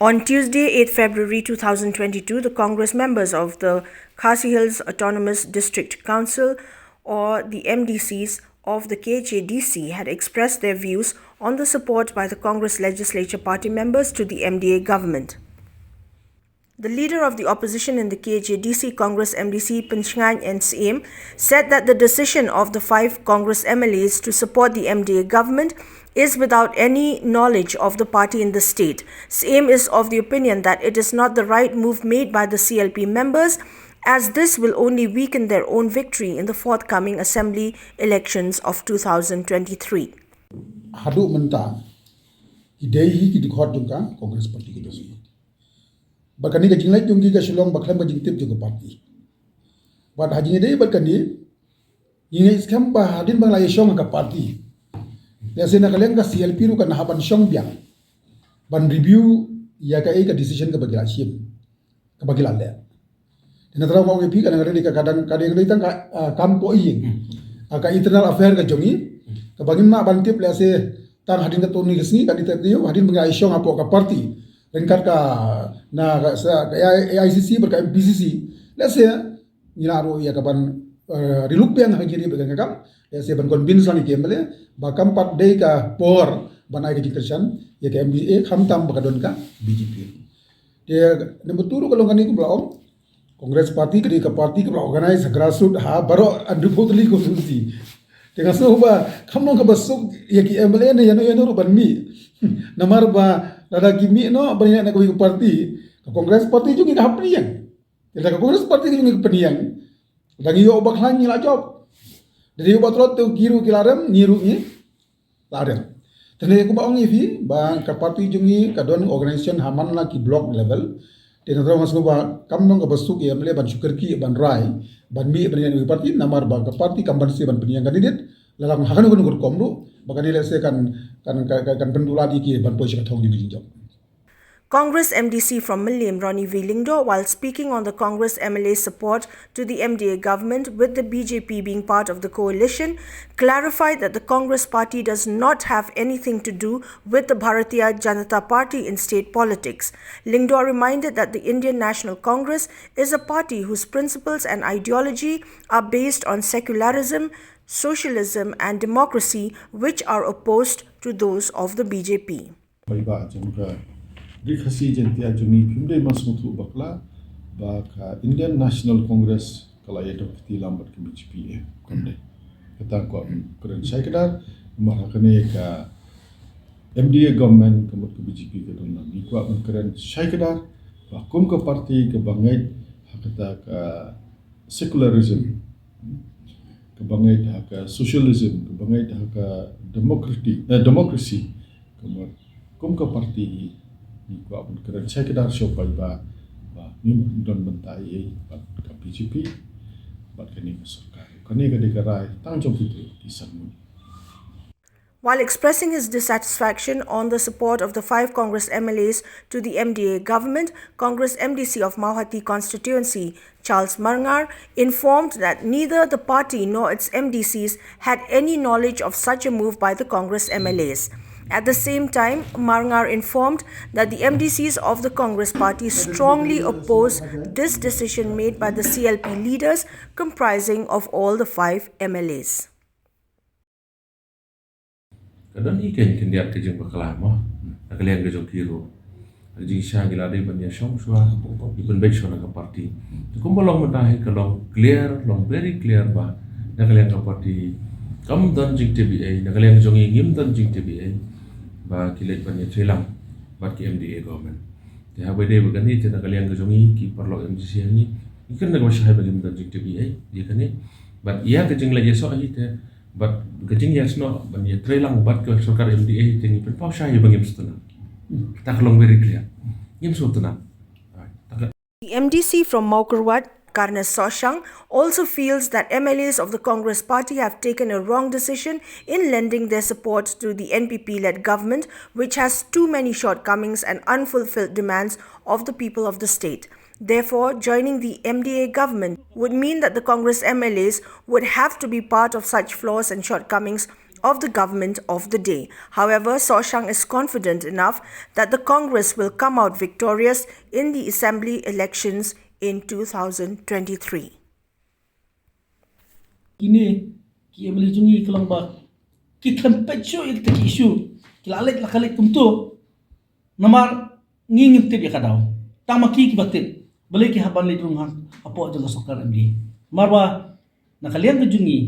On Tuesday, 8 February 2022, the Congress members of the KHASI Hills Autonomous District Council, or the MDCs, of the KHADC had expressed their views on the support by the Congress Legislature Party members to the MDA government. The leader of the opposition in the KHADC Congress MDC Penchngany NCM said that the decision of the 5 Congress MLAs to support the MDA government is without any knowledge of the party in the state. CM is of the opinion that it is not the right move made by the CLP members, as this will only weaken their own victory in the forthcoming assembly elections of 2023. Hadu menta idei ki dikhot jungka Congress party ki dosi. Bakani ka jinglai jungki ka Shillong baklam ka jingtip juga parti. Bat haji idei bakani ingai skam ba hadin bang lai shong ka parti. Ya sena kalian ka CLP ru kan haban shong biang. Ban review ya ka ka decision ka bagi asim. Ka bagi lalle. Dina tara ko ngi kan ngari ka kadang kadang tang ka kampo ing. Ka internal affair ka jongi ka bagi ma bantip le se tang hadin ka toni kesni kan diteu hadin bagi shong apo ka parti. Lengkap ka na ka AICC berka MPCC lese ngilaro ya kaban riluk piang hagiri begang kam lese ban convince lani kemele bakam pat dei ka por banai ka jikirsan ya ka MDA khamtam bakadon ka BJP dia nebuturu kalau ngani ku blaom Congress party ka party ka organize grassroots ha baro andupotli ko susi dengan soba kamno ka basuk ya ki MLA ne yano ban mi namar ba lada kimi no banyak nak kau parti, Kongres parti juga nak peniang. Jadi Kongres parti juga nak peniang. Dan iyo obak hangi lah job. Jadi iyo batrot tu kiru kilarem niru ni, larem. Jadi aku bawa ni fi, bang ke parti juga kadon organisasi haman lah ki block level. Jadi nanti orang semua kamu nong ke besuk ya, melihat ban sugar ki, ban rai, ban mi peniang di parti, namar bang ke parti kambansi ban peniang kandidat. Lalang hakan aku nunggu komdo, bakal dia lese kan pendula di ki ban posisi kathong di jinjok. Congress MDC from Millim, Ronnie V. Lingdo, while speaking on the Congress MLA support to the MDA government with the BJP being part of the coalition, clarified that the Congress party does not have anything to do with the Bharatiya Janata Party in state politics. Lingdo reminded that the Indian National Congress is a party whose principles and ideology are based on secularism, socialism and democracy, which are opposed to those of the BJP. KHASI jentia jumi pimde masmutu bakla baka Indian National Congress kala yedo kiti lambat ke BJP kamde kata ko keren saya kedar marakane ka MDA government kamut ke BJP ke dona ni ko keren saya kedar ba kum ke parti ke bangai kata ka secularism ke bangai ka socialism ke bangai ka democracy kum ke parti ni ko abun keren saya kedar sopai ba ni don bentai ba ka BJP ba kini sarkar kani ka dikarai tang jom itu kisan. While expressing his dissatisfaction on the support of the 5 Congress MLAs to the MDA government, Congress MDC of Mauhati constituency, Charles Marngar, informed that neither the party nor its MDCs had any knowledge of such a move by the Congress MLAs. At the same time, Marngar informed that the MDCs of the Congress party strongly oppose this decision made by the CLP leaders comprising of all the 5 MLAs. Kadang ikan kendiat kejeng bakalama, nakalian kejong kiro, kejeng syah gilade banyak syong syah, iban baik syah ke parti. Kumbalong mentahin kalong clear, long very clear bah, nakalian ke parti, kam dan jing TBA, nakalian kejong ingim dan jing TBA. Ba kilit banyak Shillong bat ki MDA government. Dia bede begani tena kalian kejongi ki perlo MDC ni. Ikan nak masih bagi minta jing TBA dia kan ni. Bat ia kejing lagi so ahi te. Bat kejing ya sno banyak Shillong bat ke sarkar MDA tengi pen pau syai bagi mestuna. Tak long very clear. Ngim sutuna. The MDC from Maukarwat, Karnas Soshang, also feels that MLAs of the Congress party have taken a wrong decision in lending their support to the NPP-led government, which has too many shortcomings and unfulfilled demands of the people of the state. Therefore, joining the MDA government would mean that the Congress MLAs would have to be part of such flaws and shortcomings of the government of the day. However, Shillong is confident enough that the Congress will come out victorious in the assembly elections in 2023. Kini ki emeli jungi kelang ba ki tempecho ik te isu kilalet lakalet kumtu namar ngingim tip ya kadau tamaki ki batit balik ki haban lidrung han apo jeng sokar MD marwa nakalian ke jungi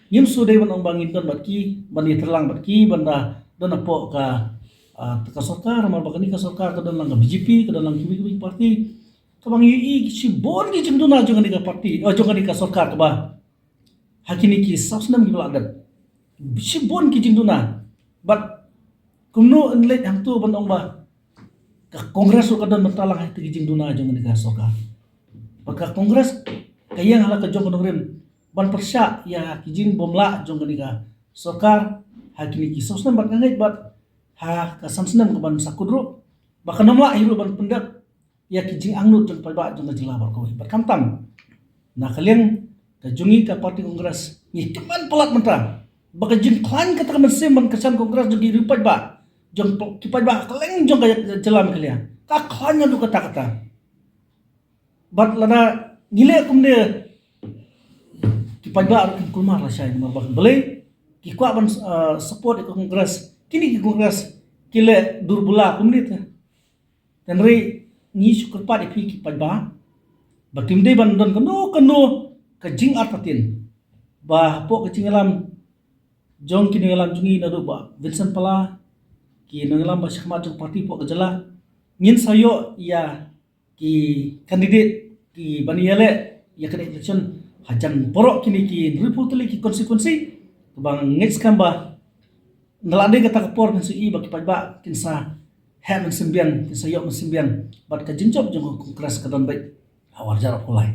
ngim sudai ban bangin don batki bani terlang batki banda don apo ka ka sokar mar bakani ka sokar ka don lang BJP ka don lang kimi parti kabang yi si bon ki jeng dona jeng ka parti jeng ka sokar ka ba hakini ki sabsnam ki baladat si bon ki jing duna but kumno enlet hang tu bandong ba ka kongres ko kadon mentalang ha ti jing duna jong ni ka soka pagka kongres kayang hala ka jong kadong rim ban persya ya ki jing bomla jong ni ka sokar hakini ki sabsnam bat ngai bat ha ka samsnam ka ban sakudro baka namla hiru ban pendat ya ki jing angnut jong palba jong jila bar ko bat kamtam na kalian kajungi ka parti kongres ni teman pelat mentang baka jing klan kata mesim man kesan kongres jogi rupat ba jong kipat ba keleng jong kaya jelam kalian ka klannya du kata bat lana ngile kumde kipat ba aru kulmar la syai mar bak belai ki kwa ban support ke kongres kini ki kongres kile durbula kumni ta tenri ni syukur pa de kipat ba batimde ban don kanu kajing artatin bah po kajing alam jong kini alam jungi nadu ba Vincent Pala ki nangalam ba syakmat jong parti po kajala ngin sayo ya ki kandidat ki baniyale ya kena election hajan porok kini ki reputali ki konsekuensi bang next kan ba nalade kata kapor kan sui ba kipat ba kinsa ha men sembian kinsa yo men sembian bat kajing job jong kongres kadon baik awar jarap kulai